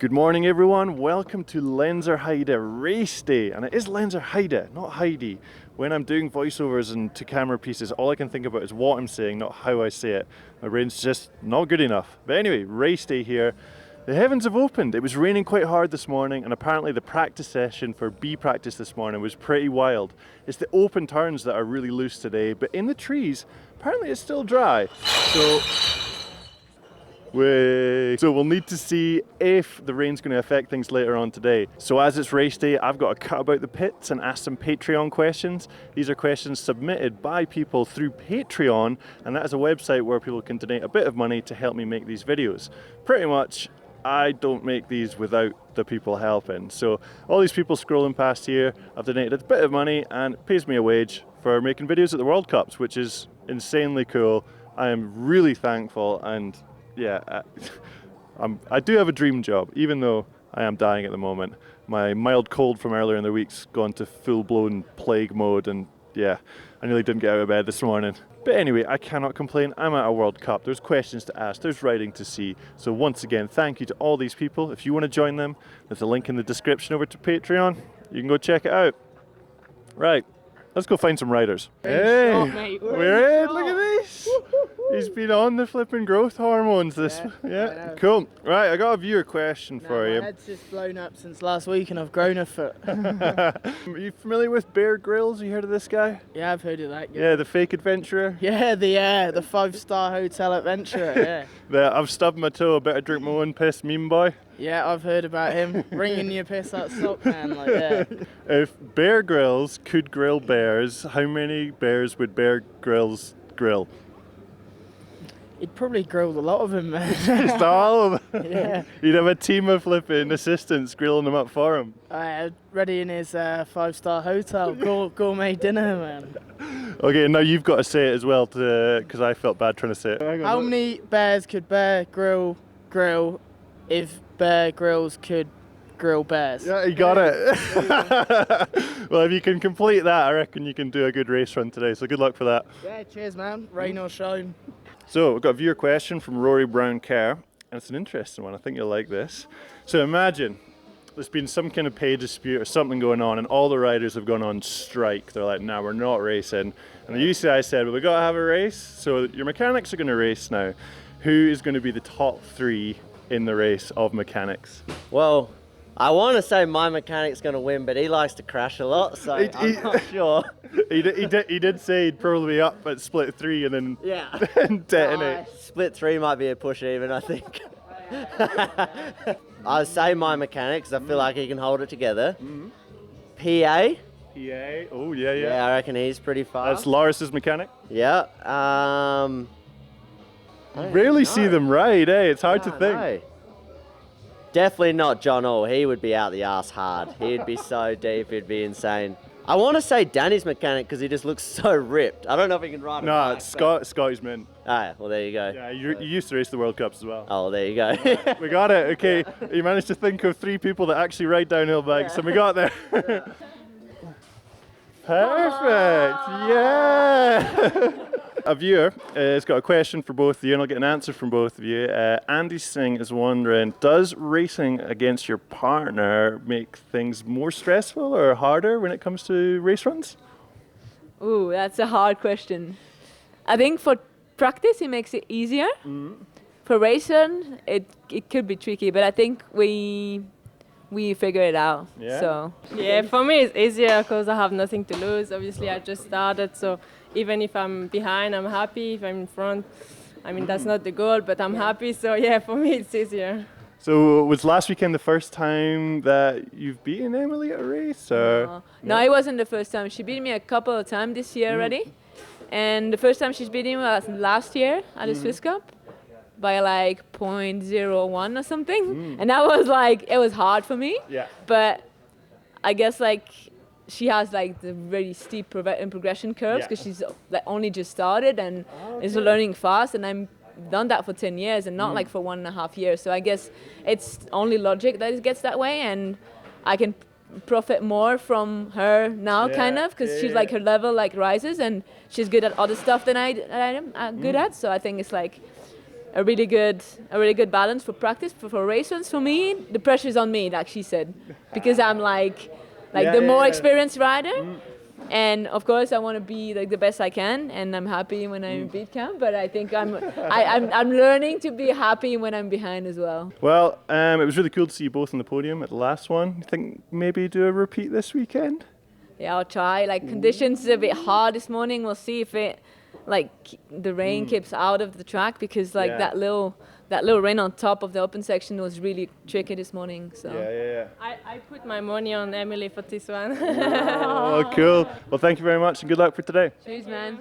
Good morning everyone, welcome to Lenzerheide race day, and it is Lenzerheide, not Heidi. When I'm doing voiceovers and to camera pieces, all I can think about is what I'm saying, not how I say it. My brain's just not good enough. But anyway, race day here. The heavens have opened. It was raining quite hard this morning, and apparently the practice session for B practice this morning was pretty wild. It's the open turns that are really loose today, but in the trees, apparently it's still dry. So we'll need to see if the rain's going to affect things later on today. So as it's race day, I've got to cut about the pits and ask some Patreon questions. These are questions submitted by people through Patreon, and that is a website where people can donate a bit of money to help me make these videos. Pretty much, I don't make these without the people helping. So all these people scrolling past here have donated a bit of money and it pays me a wage for making videos at the World Cups, which is insanely cool. I am really thankful, and yeah, I do have a dream job, even though I am dying at the moment. My mild cold from earlier in the week's gone to full-blown plague mode, and yeah, I nearly didn't get out of bed this morning. But anyway, I cannot complain. I'm at a World Cup. There's questions to ask, there's riding to see. So once again, thank you to all these people. If you want to join them, there's a link in the description over to Patreon. You can go check it out. Right, let's go find some riders. Hey, we're in, look at this. He's been on the flipping growth hormones yeah, cool. Right, I got a viewer question for you. My head's just blown up since last week and I've grown a foot. Are you familiar with Bear Grylls? You heard of this guy? Yeah, I've heard of that. Yeah, the fake adventurer. Yeah, the 5-star hotel adventurer, yeah. I've stubbed my toe, I better drink my own piss, meme boy. Yeah, I've heard about him. Ringing your piss out sock, man, like, yeah. If Bear Grylls could grill bears, how many bears would Bear Grylls grill? He'd probably grilled a lot of them, man. Just all of them? Yeah. You'd have a team of flipping assistants grilling them up for him. Ready in his 5-star hotel, gourmet dinner, man. Okay, now you've got to say it as well, because I felt bad trying to say it. How many bears could Bear grill if Bear Grylls could grill bears? Yeah, you got it. Well, if you can complete that, I reckon you can do a good race run today, so good luck for that. Yeah, cheers, man. Rain or shine. So we've got a viewer question from Rory Brown Kerr, and it's an interesting one. I think you'll like this. So imagine there's been some kind of pay dispute or something going on, and all the riders have gone on strike. They're like, nah, we're not racing. And the UCI said, well, we got to have a race, so your mechanics are going to race now. Who is going to be the top 3 in the race of mechanics? Well, I want to say my mechanic's going to win, but he likes to crash a lot, so I'm not sure. He did say he'd probably be up at split 3 and then detonate. Split 3 might be a push even, I think. I'd say my mechanics. I feel like he can hold it together. PA. Oh yeah. Yeah, I reckon he's pretty fast. That's Loris's mechanic. Yeah. Rarely see them ride, eh? It's hard to think. Know. Definitely not John All. He would be out the arse hard. He'd be so deep, it'd be insane. I want to say Danny's mechanic because he just looks so ripped. I don't know if he can ride a bike. No, Scotty's mint. Ah, well, there you go. Yeah, you used to race the World Cups as well. Oh, there you go. We got it, okay. You managed to think of 3 people that actually ride downhill bikes, and we got there. Perfect, yeah. A viewer has got a question for both of you, and I'll get an answer from both of you. Andy Singh is wondering, does racing against your partner make things more stressful or harder when it comes to race runs? Ooh, that's a hard question. I think for practice it makes it easier. For racing, it could be tricky, but I think we figure it out. Yeah. So yeah, for me it's easier because I have nothing to lose. Obviously, I just started, so even if I'm behind, I'm happy. If I'm in front, I mean, that's not the goal, but I'm happy. So yeah, for me it's easier. So was last weekend the first time that you've beaten Emily at a race? Or? No, it wasn't the first time. She beat me a couple of times this year already. And the first time she's beating me was last year at the Swiss Cup by like 0.01 or something. And that was like, it was hard for me. Yeah. But I guess like she has like the very steep progression curves because she's like only just started and is learning fast, and I'm done that for 10 years and not like for 1.5 years. So I guess it's only logic that it gets that way, and I can profit more from her now kind of because she's like her level like rises and she's good at other stuff than I am good at. So I think it's like a really good balance for practice. For race runs, for me, the pressure is on me, like she said, because I'm like the more experienced rider. And of course, I want to be like the best I can, and I'm happy when I'm in beat camp. But I think I'm learning to be happy when I'm behind as well. Well, it was really cool to see you both on the podium at the last one. You think maybe do a repeat this weekend? Yeah, I'll try. Like conditions are a bit hard this morning. We'll see if the rain keeps out of the track, because that little rain on top of the open section was really tricky this morning. So I put my money on Emily for this one. Oh, cool. Well, thank you very much and good luck for today. Cheers, man.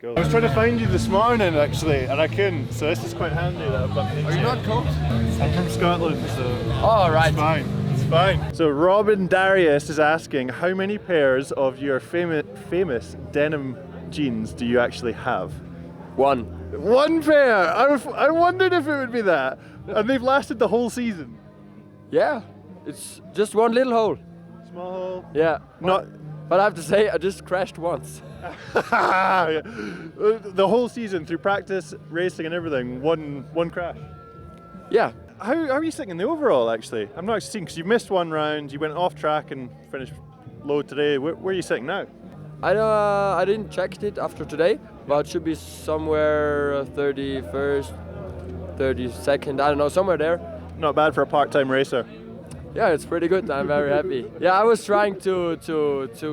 Cool. I was trying to find you this morning actually, and I couldn't, so this is quite handy that I've got. Are you not cold? I'm from Scotland, so Oh, right. it's fine. It's fine. So Robin Darius is asking, how many pairs of your famous denim jeans do you actually have? One. One pair! I wondered if it would be that. And they've lasted the whole season. Yeah, it's just one little hole. Small hole. Yeah. Not. But I have to say, I just crashed once. The whole season, through practice, racing and everything, one crash. Yeah. How are you sitting in the overall actually? I'm not seeing, because you missed one round, you went off track and finished low today. Where are you sitting now? I didn't check it after today, but it should be somewhere 31st, 32nd, I don't know, somewhere there. Not bad for a part-time racer. Yeah, it's pretty good. I'm very happy. Yeah, I was trying to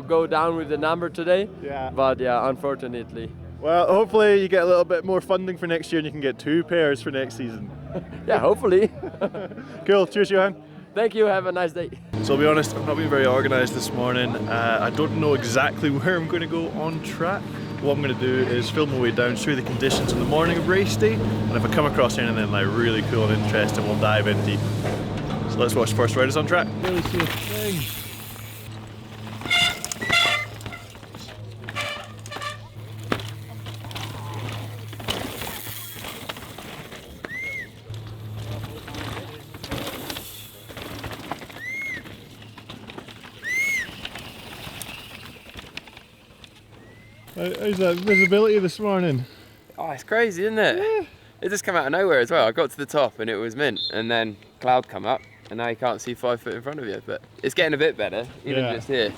go down with the number today, but yeah, unfortunately. Well, hopefully you get a little bit more funding for next year and you can get 2 pairs for next season. Yeah, hopefully. Cool. Cheers, Johan. Thank you. Have a nice day. So I'll be honest, I've not been very organised this morning. I don't know exactly where I'm going to go on track. What I'm going to do is film my way down, show you the conditions in the morning of race day, and if I come across anything like really cool and interesting, we'll dive in deep. So let's watch the first riders on track. Really see a thing. How's that visibility this morning? Oh, it's crazy, isn't it? Yeah. It just came out of nowhere as well. I got to the top and it was mint, and then cloud come up, and now you can't see 5 foot in front of you. But it's getting a bit better, even just here.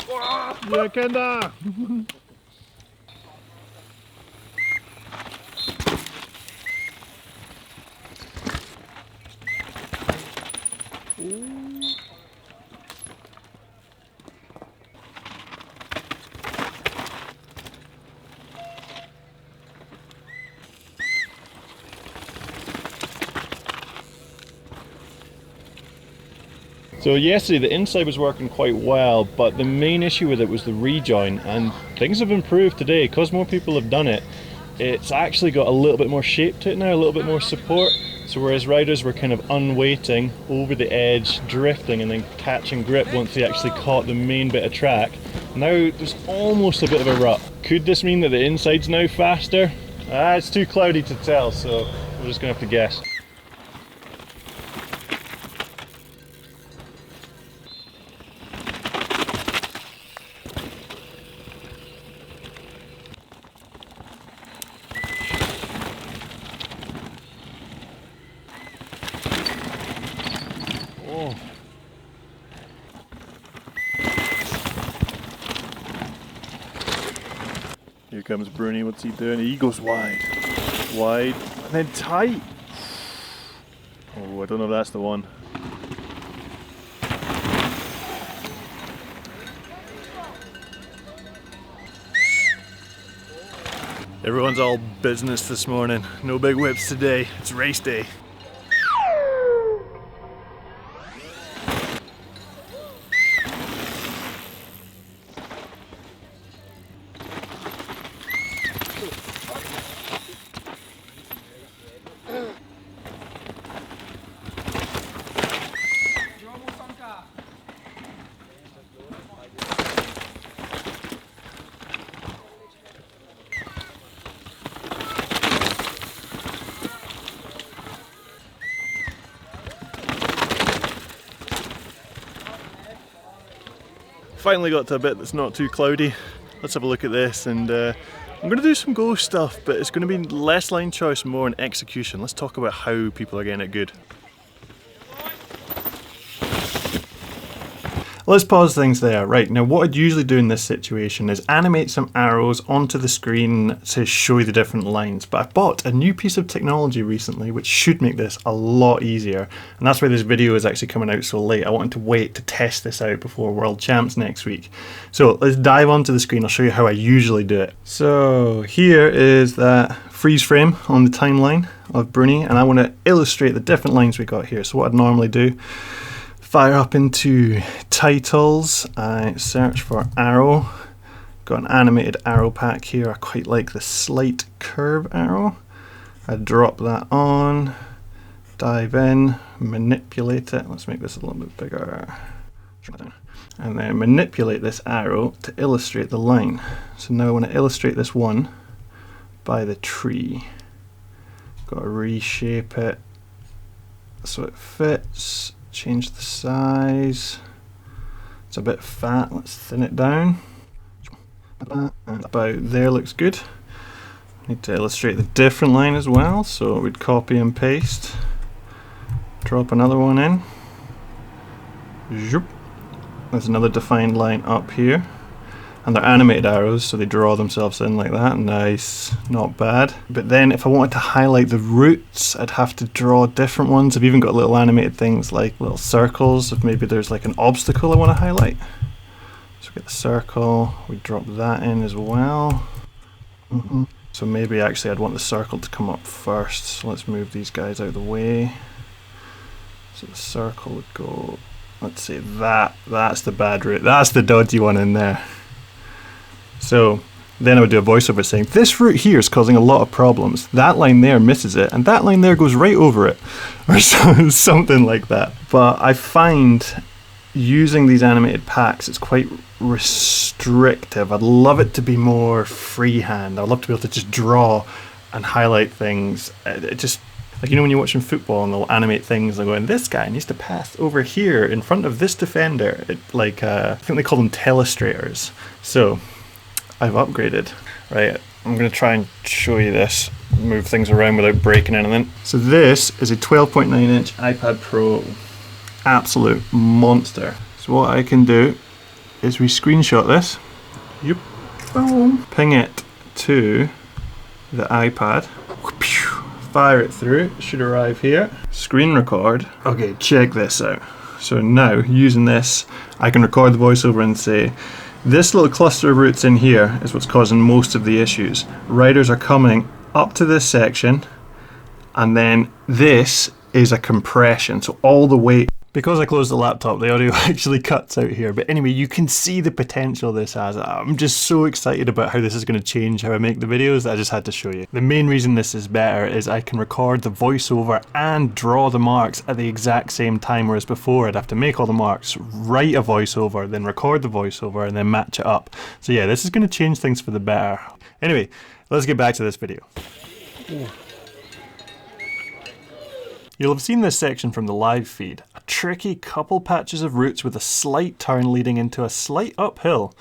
Yeah, Kenda! So yesterday the inside was working quite well, but the main issue with it was the rejoin, and things have improved today because more people have done it. It's actually got a little bit more shape to it now, a little bit more support. So whereas riders were kind of unweighting over the edge, drifting and then catching grip once they actually caught the main bit of track, now there's almost a bit of a rut. Could this mean that the inside's now faster? It's too cloudy to tell, so we're just going to have to guess. Here comes Bruni, what's he doing? He goes wide, and then tight. Oh, I don't know if that's the one. Everyone's all business this morning. No big whips today, it's race day. Finally got to a bit that's not too cloudy. let's have a look at this, and I'm going to do some go stuff, but it's going to be less line choice, more in execution. Let's talk about how people are getting it good. Let's pause things there. Right, now what I'd usually do in this situation is animate some arrows onto the screen to show you the different lines, but I bought a new piece of technology recently which should make this a lot easier, and that's why this video is actually coming out so late. I wanted to wait to test this out before World Champs next week. So let's dive onto the screen. I'll show you how I usually do it. So here is that freeze frame on the timeline of Bruni, and I want to illustrate the different lines we got here. So what I'd normally do, fire up into titles, I search for arrow, got an animated arrow pack here. I quite like the slight curve arrow. I drop that on, dive in, manipulate it. Let's make this a little bit bigger. And then manipulate this arrow to illustrate the line. So now I want to illustrate this one by the tree. Got to reshape it so it fits. Change the size. It's a bit fat, let's thin it down. About there looks good. Need to illustrate the different line as well, so we'd copy and paste. Drop another one in. There's another defined line up here. And they're animated arrows, so they draw themselves in like that. Nice, not bad. But then if I wanted to highlight the routes, I'd have to draw different ones. I've even got little animated things like little circles, if maybe there's like an obstacle I want to highlight. So we get the circle, we drop that in as well. So maybe actually I'd want the circle to come up first. So let's move these guys out of the way. So the circle would go, let's say that's the bad route. That's the dodgy one in there. So then I would do a voiceover saying, this route here is causing a lot of problems. That line there misses it, and that line there goes right over it. Or something like that. But I find using these animated packs, it's quite restrictive. I'd love it to be more freehand. I'd love to be able to just draw and highlight things. It just, like, you know when you're watching football and they'll animate things, they're going, this guy needs to pass over here in front of this defender. I think they call them telestrators. So I've upgraded. Right, I'm going to try and show you this, move things around without breaking anything. So this is a 12.9 inch iPad Pro, absolute monster. So what I can do is we screenshot this, boom, ping it to the iPad, fire it through, it should arrive here, screen record. Okay, check this out. So now using this, I can record the voiceover and say, this little cluster of routes in here is what's causing most of the issues. Riders are coming up to this section, and then this is a compression, so all the weight. Because I closed the laptop, the audio actually cuts out here. But anyway, you can see the potential this has. I'm just so excited about how this is going to change how I make the videos that I just had to show you. The main reason this is better is I can record the voiceover and draw the marks at the exact same time, whereas before I'd have to make all the marks, write a voiceover, then record the voiceover, and then match it up. So yeah, this is going to change things for the better. Anyway, let's get back to this video. You'll have seen this section from the live feed. A tricky couple patches of routes with a slight turn leading into a slight uphill.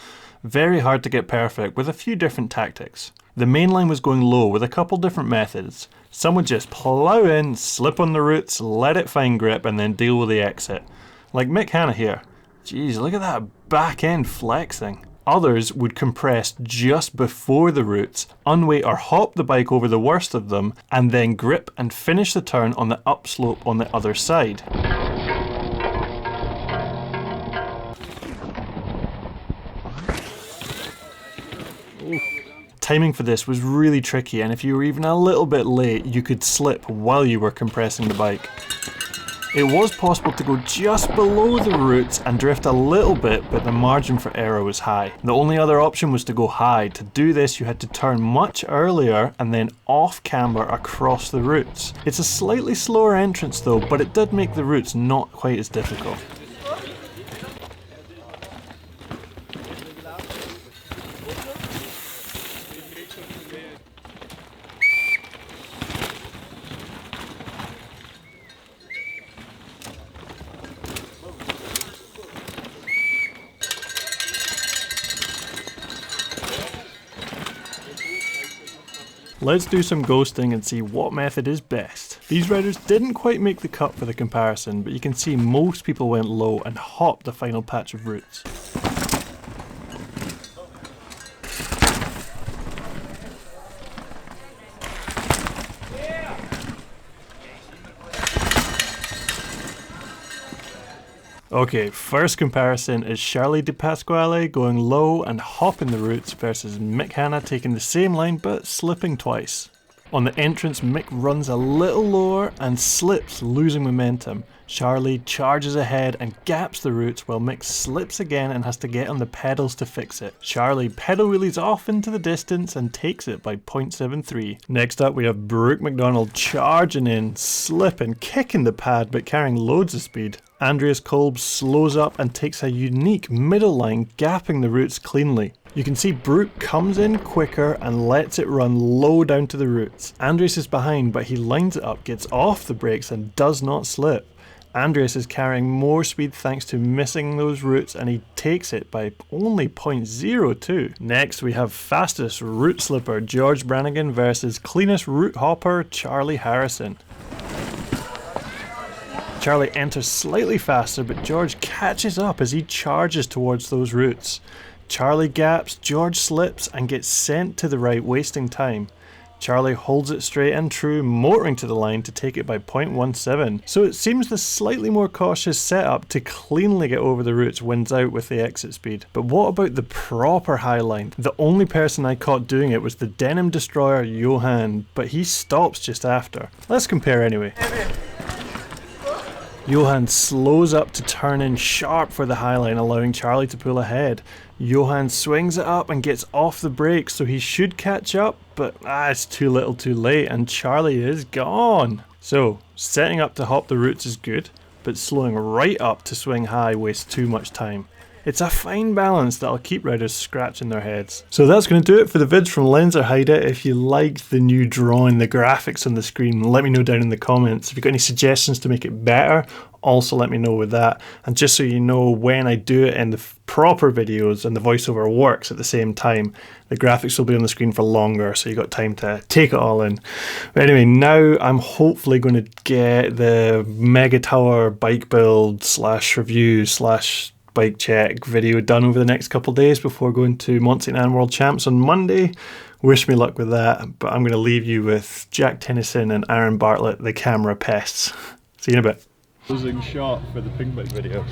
Very hard to get perfect with a few different tactics. The main line was going low with a couple different methods. Some would just plough in, slip on the roots, let it find grip, and then deal with the exit. Like Mick Hanna here. Jeez, look at that back end flexing. Others would compress just before the roots, unweight or hop the bike over the worst of them, and then grip and finish the turn on the upslope on the other side. Timing for this was really tricky, and if you were even a little bit late, you could slip while you were compressing the bike. It was possible to go just below the roots and drift a little bit, but the margin for error was high. The only other option was to go high. To do this, you had to turn much earlier and then off camber across the roots. It's a slightly slower entrance though, but it did make the roots not quite as difficult. Let's do some ghosting and see what method is best. These riders didn't quite make the cut for the comparison, but you can see most people went low and hopped the final patch of roots. Okay, first comparison is Charlie De Pasquale going low and hopping the roots versus Mick Hanna taking the same line but slipping twice. On the entrance, Mick runs a little lower and slips, losing momentum. Charlie charges ahead and gaps the roots while Mick slips again and has to get on the pedals to fix it. Charlie pedal wheelies off into the distance and takes it by 0.73. Next up we have Brooke McDonald charging in, slipping, kicking the pad but carrying loads of speed. Andreas Kolb slows up and takes a unique middle line, gapping the roots cleanly. You can see Brooke comes in quicker and lets it run low down to the roots. Andreas is behind, but he lines it up, gets off the brakes and does not slip. Andreas is carrying more speed thanks to missing those roots, and he takes it by only 0.02. Next we have fastest root slipper George Brannigan versus cleanest root hopper Charlie Harrison. Charlie enters slightly faster, but George catches up as he charges towards those roots. Charlie gaps, George slips and gets sent to the right, wasting time. Charlie holds it straight and true, motoring to the line to take it by 0.17. So it seems the slightly more cautious setup to cleanly get over the roots wins out with the exit speed. But what about the proper high line? The only person I caught doing it was the denim destroyer Johan, but he stops just after. Let's compare anyway. Johan slows up to turn in sharp for the high line, allowing Charlie to pull ahead. Johan swings it up and gets off the brakes, so he should catch up, but it's too little too late and Charlie is gone. So, setting up to hop the roots is good, but slowing right up to swing high wastes too much time. It's a fine balance that'll keep riders scratching their heads. So that's going to do it for the vids from Lenzerheide. If you liked the new drawing, the graphics on the screen, let me know down in the comments. If you've got any suggestions to make it better, also let me know with that. And just so you know, when I do it in the proper videos and the voiceover works at the same time, the graphics will be on the screen for longer, so you got time to take it all in. But anyway, now I'm hopefully going to get the Mega Tower bike build / review / bike check video done over the next couple of days before going to Mont St. Anne World Champs on Monday. Wish me luck with that, but I'm going to leave you with Jack Tennyson and Aaron Bartlett, the camera pests. See you in a bit. Closing shot for the pink bike video.